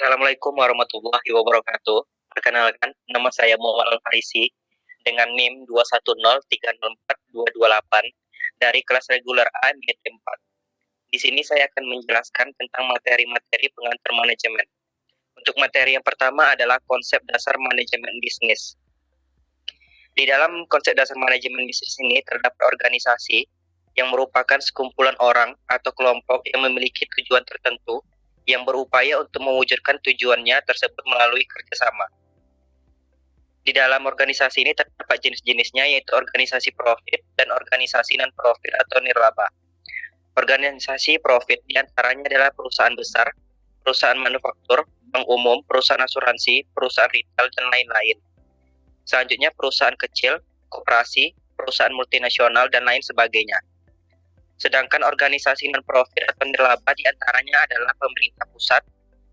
Assalamualaikum warahmatullahi wabarakatuh. Perkenalkan, nama saya Muhammad Al-Farisi dengan NIM 210304228 dari kelas reguler A MIT 4. Di sini saya akan menjelaskan tentang materi-materi pengantar manajemen. Untuk materi yang pertama adalah konsep dasar manajemen bisnis. Di dalam konsep dasar manajemen bisnis ini terdapat organisasi yang merupakan sekumpulan orang atau kelompok yang memiliki tujuan tertentu yang berupaya untuk mewujudkan tujuannya tersebut melalui kerjasama. Di dalam organisasi ini terdapat jenis-jenisnya, yaitu organisasi profit dan organisasi non-profit atau nirlaba. Organisasi profit diantaranya adalah perusahaan besar, perusahaan manufaktur, bank umum, perusahaan asuransi, perusahaan retail, dan lain-lain. Selanjutnya perusahaan kecil, koperasi, perusahaan multinasional, dan lain sebagainya. Sedangkan organisasi non-profit atau nirlaba diantaranya adalah pemerintah pusat,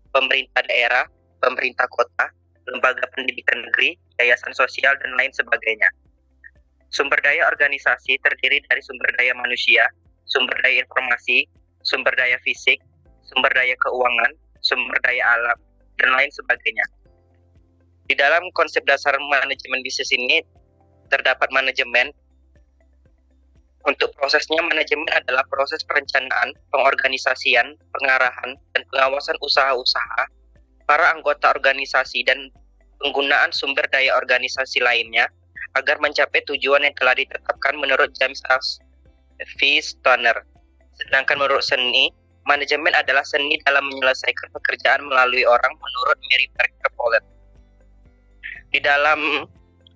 pemerintah daerah, pemerintah kota, lembaga pendidikan negeri, yayasan sosial, dan lain sebagainya. Sumber daya organisasi terdiri dari sumber daya manusia, sumber daya informasi, sumber daya fisik, sumber daya keuangan, sumber daya alam, dan lain sebagainya. Di dalam konsep dasar manajemen bisnis ini terdapat manajemen. Untuk prosesnya, manajemen adalah proses perencanaan, pengorganisasian, pengarahan, dan pengawasan usaha-usaha, para anggota organisasi, dan penggunaan sumber daya organisasi lainnya agar mencapai tujuan yang telah ditetapkan menurut James V. Stoner. Sedangkan menurut seni, manajemen adalah seni dalam menyelesaikan pekerjaan melalui orang menurut Mary Parker Follett. Di dalam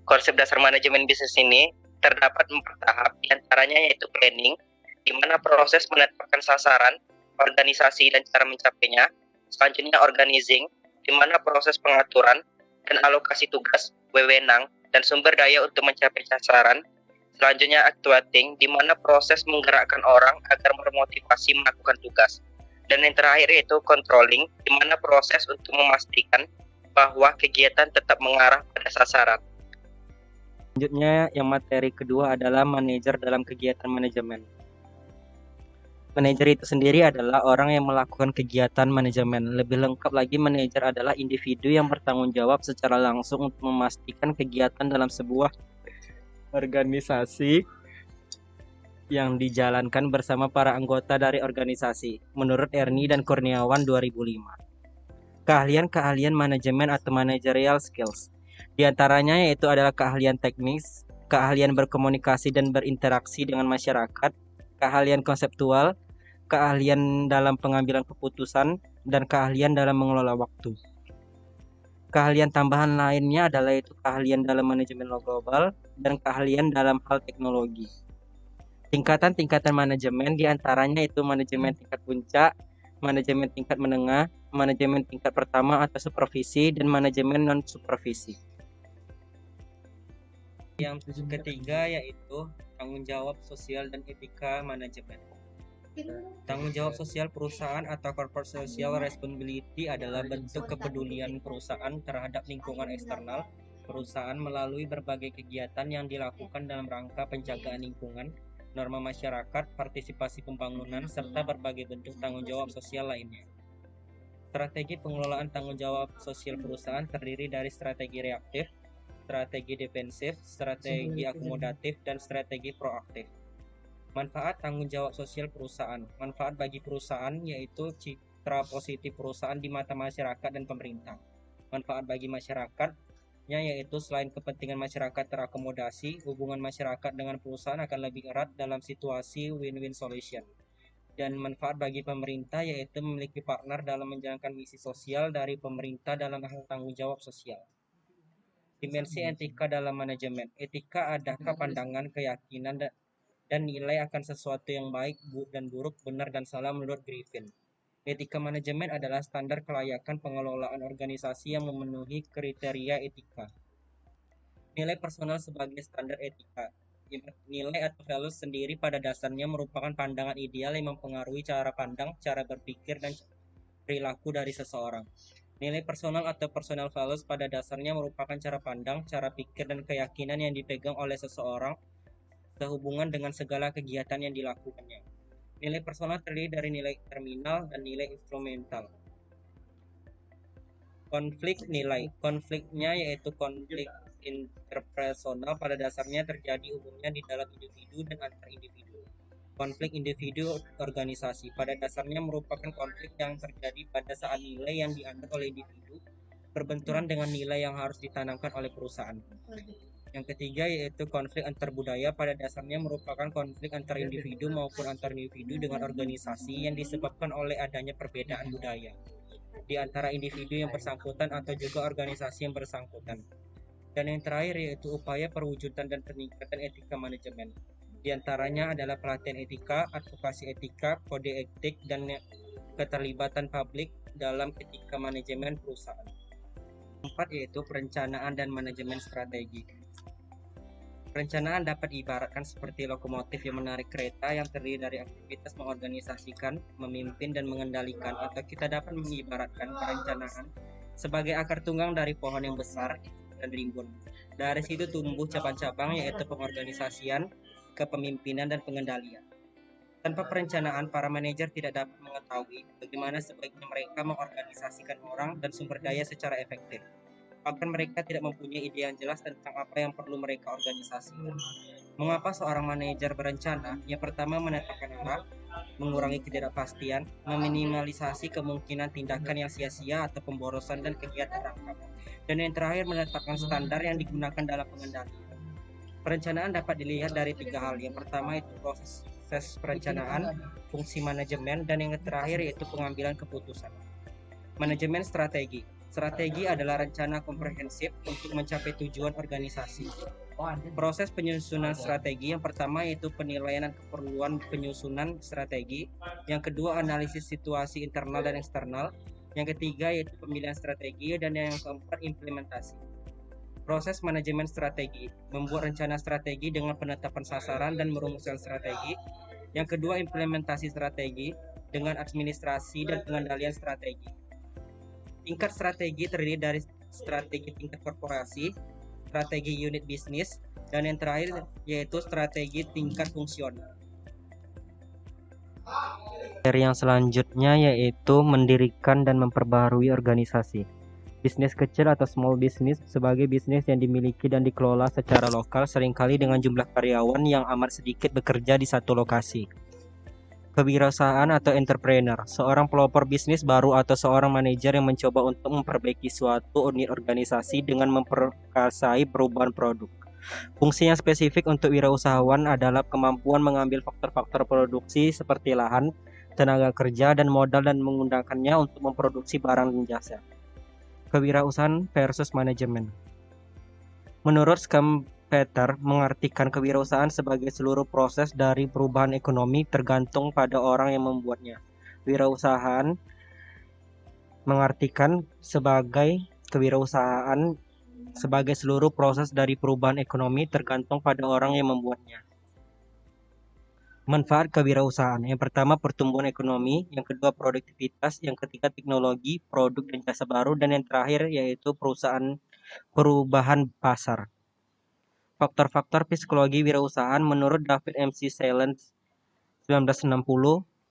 konsep dasar manajemen bisnis ini terdapat 4 tahap, diantaranya yaitu planning, di mana proses menetapkan sasaran, organisasi, dan cara mencapainya. Selanjutnya organizing, di mana proses pengaturan dan alokasi tugas, wewenang, dan sumber daya untuk mencapai sasaran. Selanjutnya actuating, di mana proses menggerakkan orang agar bermotivasi melakukan tugas. Dan yang terakhir yaitu controlling, di mana proses untuk memastikan bahwa kegiatan tetap mengarah pada sasaran. Selanjutnya, yang materi kedua adalah manajer dalam kegiatan manajemen. Manajer itu sendiri adalah orang yang melakukan kegiatan manajemen. Lebih lengkap lagi, manajer adalah individu yang bertanggung jawab secara langsung untuk memastikan kegiatan dalam sebuah organisasi yang dijalankan bersama para anggota dari organisasi. Menurut Ernie dan Kurniawan 2005. Keahlian-keahlian manajemen atau managerial skills. Di antaranya yaitu adalah keahlian teknis, keahlian berkomunikasi dan berinteraksi dengan masyarakat, keahlian konseptual, keahlian dalam pengambilan keputusan, dan keahlian dalam mengelola waktu. Keahlian tambahan lainnya adalah yaitu keahlian dalam manajemen global dan keahlian dalam hal teknologi. Tingkatan-tingkatan manajemen diantaranya itu manajemen tingkat puncak, manajemen tingkat menengah, manajemen tingkat pertama atau supervisi, dan manajemen non-supervisi. Yang ketiga yaitu tanggung jawab sosial dan etika manajemen. Tanggung jawab sosial perusahaan atau corporate social responsibility adalah bentuk kepedulian perusahaan terhadap lingkungan eksternal perusahaan melalui berbagai kegiatan yang dilakukan dalam rangka penjagaan lingkungan, norma masyarakat, partisipasi pembangunan, serta berbagai bentuk tanggung jawab sosial lainnya. Strategi pengelolaan tanggung jawab sosial perusahaan terdiri dari strategi reaktif, strategi defensif, strategi akomodatif, dan strategi proaktif. Manfaat tanggung jawab sosial perusahaan. Manfaat bagi perusahaan yaitu citra positif perusahaan di mata masyarakat dan pemerintah. Manfaat bagi masyarakatnya yaitu selain kepentingan masyarakat terakomodasi, hubungan masyarakat dengan perusahaan akan lebih erat dalam situasi win-win solution. Dan manfaat bagi pemerintah yaitu memiliki partner dalam menjalankan misi sosial dari pemerintah dalam hal tanggung jawab sosial. Dimensi etika dalam manajemen. Etika adalah pandangan, keyakinan, dan nilai akan sesuatu yang baik dan buruk, benar dan salah menurut Griffin. Etika manajemen adalah standar kelayakan pengelolaan organisasi yang memenuhi kriteria etika. Nilai personal sebagai standar etika. Nilai atau values sendiri pada dasarnya merupakan pandangan ideal yang mempengaruhi cara pandang, cara berpikir, dan perilaku dari seseorang. Nilai personal atau personal values pada dasarnya merupakan cara pandang, cara pikir, dan keyakinan yang dipegang oleh seseorang sehubungan dengan segala kegiatan yang dilakukannya. Nilai personal terdiri dari nilai terminal dan nilai instrumental. Konflik nilai. Konfliknya yaitu konflik interpersonal pada dasarnya terjadi umumnya di dalam individu dan antar individu. Konflik individu organisasi pada dasarnya merupakan konflik yang terjadi pada saat nilai yang dianut oleh individu berbenturan dengan nilai yang harus ditanamkan oleh perusahaan. Yang ketiga yaitu konflik antar budaya pada dasarnya merupakan konflik antar individu maupun antar individu dengan organisasi yang disebabkan oleh adanya perbedaan budaya di antara individu yang bersangkutan atau juga organisasi yang bersangkutan. Dan yang terakhir yaitu upaya perwujudan dan peningkatan etika manajemen. Di antaranya adalah pelatihan etika, advokasi etika, kode etik, dan keterlibatan publik dalam etika manajemen perusahaan. Keempat yaitu perencanaan dan manajemen strategi. Perencanaan dapat diibaratkan seperti lokomotif yang menarik kereta yang terdiri dari aktivitas mengorganisasikan, memimpin, dan mengendalikan, atau kita dapat mengibaratkan perencanaan sebagai akar tunggang dari pohon yang besar dan rimbun. Dari situ tumbuh cabang-cabang yaitu pengorganisasian, kepemimpinan, dan pengendalian. Tanpa perencanaan, para manajer tidak dapat mengetahui bagaimana sebaiknya mereka mengorganisasikan orang dan sumber daya secara efektif. Bahkan mereka tidak mempunyai ide yang jelas tentang apa yang perlu mereka organisasikan. Mengapa seorang manajer berencana? Yang pertama, menetapkan arah, mengurangi ketidakpastian, meminimalisasi kemungkinan tindakan yang sia-sia atau pemborosan dan kegiatan rangkap. Dan yang terakhir, menetapkan standar yang digunakan dalam pengendalian. Perencanaan dapat dilihat dari 3 hal. Yang pertama itu proses perencanaan, fungsi manajemen, dan yang terakhir yaitu pengambilan keputusan. Manajemen strategi. Strategi adalah rencana komprehensif untuk mencapai tujuan organisasi. Proses penyusunan strategi yang pertama yaitu penilaian dan keperluan penyusunan strategi. Yang kedua analisis situasi internal dan eksternal. Yang ketiga yaitu pemilihan strategi dan yang keempat implementasi. Proses manajemen strategi membuat rencana strategi dengan penetapan sasaran dan merumuskan strategi. Yang kedua implementasi strategi dengan administrasi dan pengendalian strategi. Tingkat strategi terdiri dari strategi tingkat korporasi, strategi unit bisnis, dan yang terakhir yaitu strategi tingkat fungsional. Yang selanjutnya yaitu mendirikan dan memperbaharui organisasi. Bisnis kecil atau small business sebagai bisnis yang dimiliki dan dikelola secara lokal seringkali dengan jumlah karyawan yang amat sedikit bekerja di satu lokasi. Kewirausahaan atau entrepreneur, seorang pelopor bisnis baru atau seorang manajer yang mencoba untuk memperbaiki suatu unit organisasi dengan memperkasai perubahan produk. Fungsi yang spesifik untuk wirausahawan adalah kemampuan mengambil faktor-faktor produksi seperti lahan, tenaga kerja, dan modal dan menggunakannya untuk memproduksi barang dan jasa. Kewirausahaan versus manajemen. Menurut Schumpeter, mengartikan kewirausahaan sebagai seluruh proses dari perubahan ekonomi tergantung pada orang yang membuatnya. Wirausahaan mengartikan sebagai kewirausahaan sebagai seluruh proses dari perubahan ekonomi tergantung pada orang yang membuatnya. Manfaat kewirausahaan. Yang pertama pertumbuhan ekonomi, yang kedua produktivitas, yang ketiga teknologi, produk dan jasa baru, dan yang terakhir yaitu perubahan pasar. Faktor-faktor psikologi wirausahaan menurut David MC Silence 1960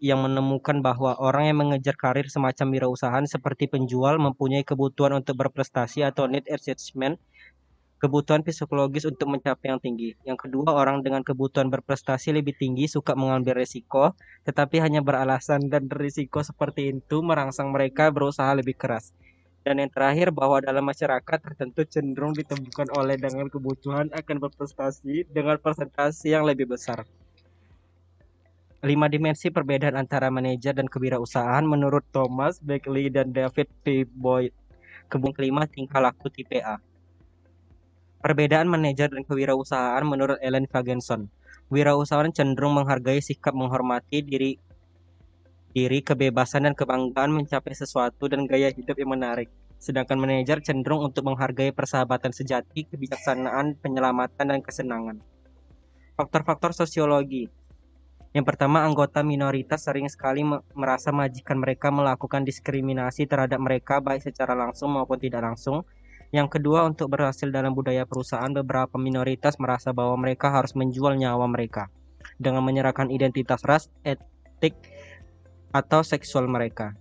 yang menemukan bahwa orang yang mengejar karir semacam wirausahaan seperti penjual mempunyai kebutuhan untuk berprestasi atau need attachment, kebutuhan psikologis untuk mencapai yang tinggi. Yang kedua, orang dengan kebutuhan berprestasi lebih tinggi suka mengambil risiko, tetapi hanya beralasan dan risiko seperti itu merangsang mereka berusaha lebih keras. Dan yang terakhir, bahwa dalam masyarakat tertentu cenderung ditemukan oleh dengan kebutuhan akan berprestasi dengan persentase yang lebih besar. 5 dimensi perbedaan antara manajer dan kewirausahaan menurut Thomas Beckley dan David P. Boyd. Kelima, tingkah laku tipe A. Perbedaan manajer dan kewirausahaan menurut Ellen Fagenson. Wirausahaan cenderung menghargai sikap menghormati diri, kebebasan dan kebanggaan mencapai sesuatu dan gaya hidup yang menarik. Sedangkan manajer cenderung untuk menghargai persahabatan sejati, kebijaksanaan, penyelamatan, dan kesenangan. Faktor-faktor sosiologi. Yang pertama, anggota minoritas sering sekali merasa majikan mereka melakukan diskriminasi terhadap mereka baik secara langsung maupun tidak langsung. Yang kedua, untuk berhasil dalam budaya perusahaan, beberapa minoritas merasa bahwa mereka harus menjual nyawa mereka dengan menyerahkan identitas ras, etik, atau seksual mereka.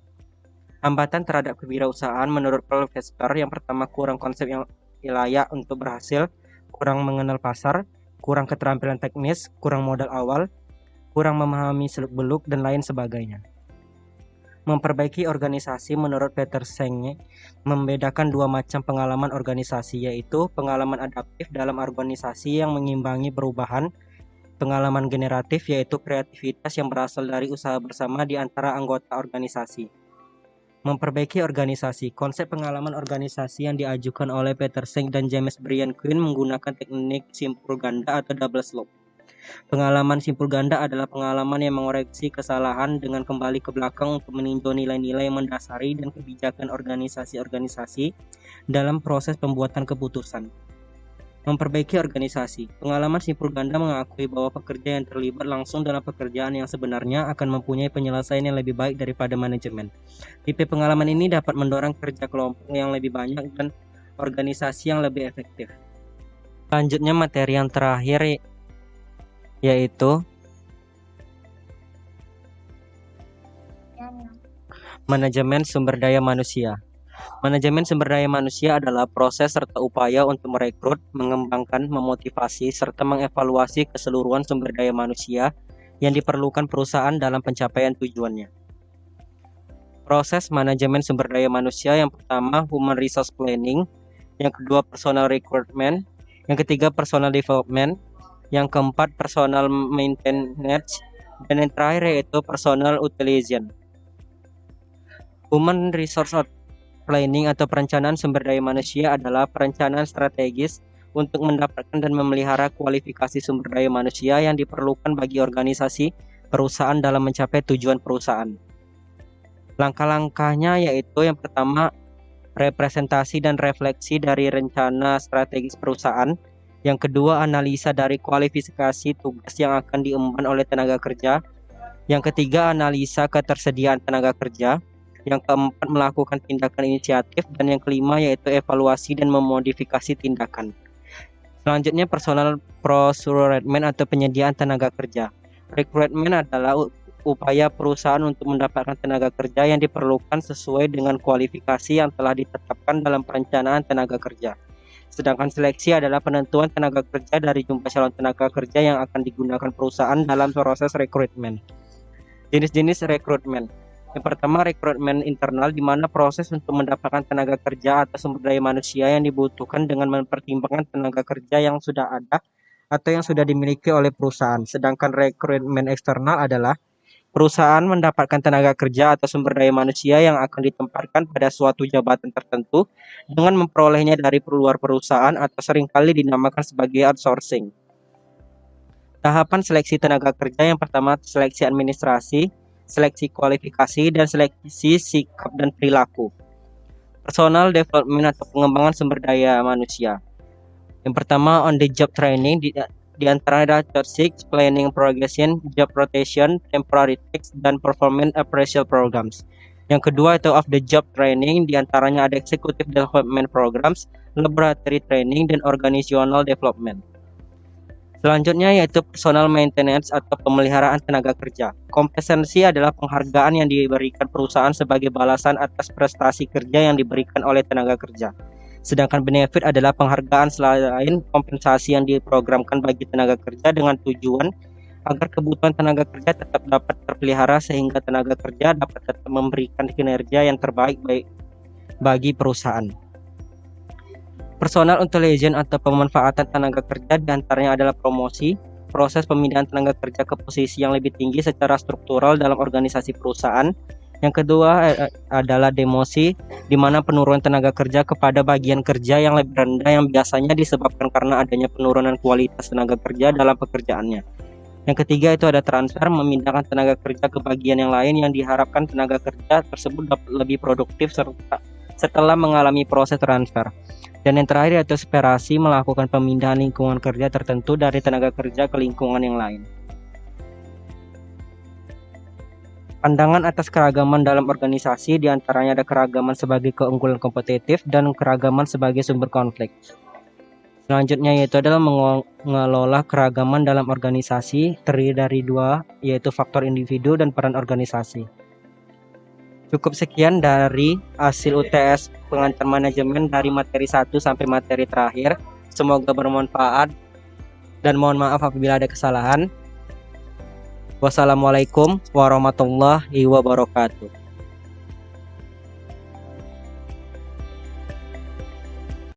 Hambatan terhadap kewirausahaan menurut Profesor yang pertama kurang konsep yang layak untuk berhasil, kurang mengenal pasar, kurang keterampilan teknis, kurang modal awal, kurang memahami seluk-beluk dan lain sebagainya. Memperbaiki organisasi menurut Peter Senge membedakan dua macam pengalaman organisasi, yaitu pengalaman adaptif dalam organisasi yang mengimbangi perubahan, pengalaman generatif yaitu kreativitas yang berasal dari usaha bersama di antara anggota organisasi. Memperbaiki organisasi, konsep pengalaman organisasi yang diajukan oleh Peter Senge dan James Brian Quinn menggunakan teknik simpul ganda atau double slope. Pengalaman simpul ganda adalah pengalaman yang mengoreksi kesalahan dengan kembali ke belakang untuk meninjau nilai-nilai yang mendasari dan kebijakan organisasi-organisasi dalam proses pembuatan keputusan. Memperbaiki organisasi. Pengalaman simpul ganda mengakui bahwa pekerja yang terlibat langsung dalam pekerjaan yang sebenarnya akan mempunyai penyelesaian yang lebih baik daripada manajemen. Tipe pengalaman ini dapat mendorong kerja kelompok yang lebih banyak dan organisasi yang lebih efektif. Selanjutnya materi yang terakhir yaitu manajemen sumber daya manusia. Manajemen sumber daya manusia adalah proses serta upaya untuk merekrut, mengembangkan, memotivasi, serta mengevaluasi keseluruhan sumber daya manusia yang diperlukan perusahaan dalam pencapaian tujuannya. Proses manajemen sumber daya manusia yang pertama human resource planning, yang kedua personal recruitment, yang ketiga personal development, yang keempat personal maintenance, dan yang terakhir yaitu personal utilization. Human resource planning atau perencanaan sumber daya manusia adalah perencanaan strategis untuk mendapatkan dan memelihara kualifikasi sumber daya manusia yang diperlukan bagi organisasi perusahaan dalam mencapai tujuan perusahaan. Langkah-langkahnya yaitu yang pertama representasi dan refleksi dari rencana strategis perusahaan. Yang kedua, analisa dari kualifikasi tugas yang akan diemban oleh tenaga kerja. Yang ketiga, analisa ketersediaan tenaga kerja. Yang keempat, melakukan tindakan inisiatif. Dan yang kelima, yaitu evaluasi dan memodifikasi tindakan. Selanjutnya, personal procurement atau penyediaan tenaga kerja. Recruitment adalah upaya perusahaan untuk mendapatkan tenaga kerja yang diperlukan sesuai dengan kualifikasi yang telah ditetapkan dalam perencanaan tenaga kerja. Sedangkan seleksi adalah penentuan tenaga kerja dari jumlah calon tenaga kerja yang akan digunakan perusahaan dalam proses rekrutmen. Jenis-jenis rekrutmen. Yang pertama, rekrutmen internal, di mana proses untuk mendapatkan tenaga kerja atau sumber daya manusia yang dibutuhkan dengan mempertimbangkan tenaga kerja yang sudah ada atau yang sudah dimiliki oleh perusahaan. Sedangkan rekrutmen eksternal adalah perusahaan mendapatkan tenaga kerja atau sumber daya manusia yang akan ditempatkan pada suatu jabatan tertentu dengan memperolehnya dari luar perusahaan atau seringkali dinamakan sebagai outsourcing. Tahapan seleksi tenaga kerja yang pertama seleksi administrasi, seleksi kualifikasi, dan seleksi sikap dan perilaku. Personal development atau pengembangan sumber daya manusia. Yang pertama on the job training, di antaranya ada job seek, planning progression, job rotation, temporary fix, dan performance appraisal programs. Yang kedua itu off the job training, di antaranya ada executive development programs, laboratory training, dan organizational development. Selanjutnya yaitu personal maintenance atau pemeliharaan tenaga kerja. Kompetensi adalah penghargaan yang diberikan perusahaan sebagai balasan atas prestasi kerja yang diberikan oleh tenaga kerja. Sedangkan benefit adalah penghargaan selain kompensasi yang diprogramkan bagi tenaga kerja dengan tujuan agar kebutuhan tenaga kerja tetap dapat terpelihara sehingga tenaga kerja dapat tetap memberikan kinerja yang terbaik bagi perusahaan. Personal intelligence atau pemanfaatan tenaga kerja diantaranya adalah promosi, proses pemindahan tenaga kerja ke posisi yang lebih tinggi secara struktural dalam organisasi perusahaan. Yang kedua adalah demosi, di mana penurunan tenaga kerja kepada bagian kerja yang lebih rendah yang biasanya disebabkan karena adanya penurunan kualitas tenaga kerja dalam pekerjaannya. Yang ketiga itu ada transfer, memindahkan tenaga kerja ke bagian yang lain yang diharapkan tenaga kerja tersebut dapat lebih produktif setelah mengalami proses transfer. Dan yang terakhir yaitu separasi, melakukan pemindahan lingkungan kerja tertentu dari tenaga kerja ke lingkungan yang lain. Pandangan atas keragaman dalam organisasi diantaranya ada keragaman sebagai keunggulan kompetitif dan keragaman sebagai sumber konflik. Selanjutnya yaitu adalah mengelola keragaman dalam organisasi terdiri dari dua, yaitu faktor individu dan peran organisasi. Cukup sekian dari hasil UTS pengantar manajemen dari materi 1 sampai materi terakhir. Semoga bermanfaat dan mohon maaf apabila ada kesalahan. Wassalamualaikum warahmatullahi wabarakatuh.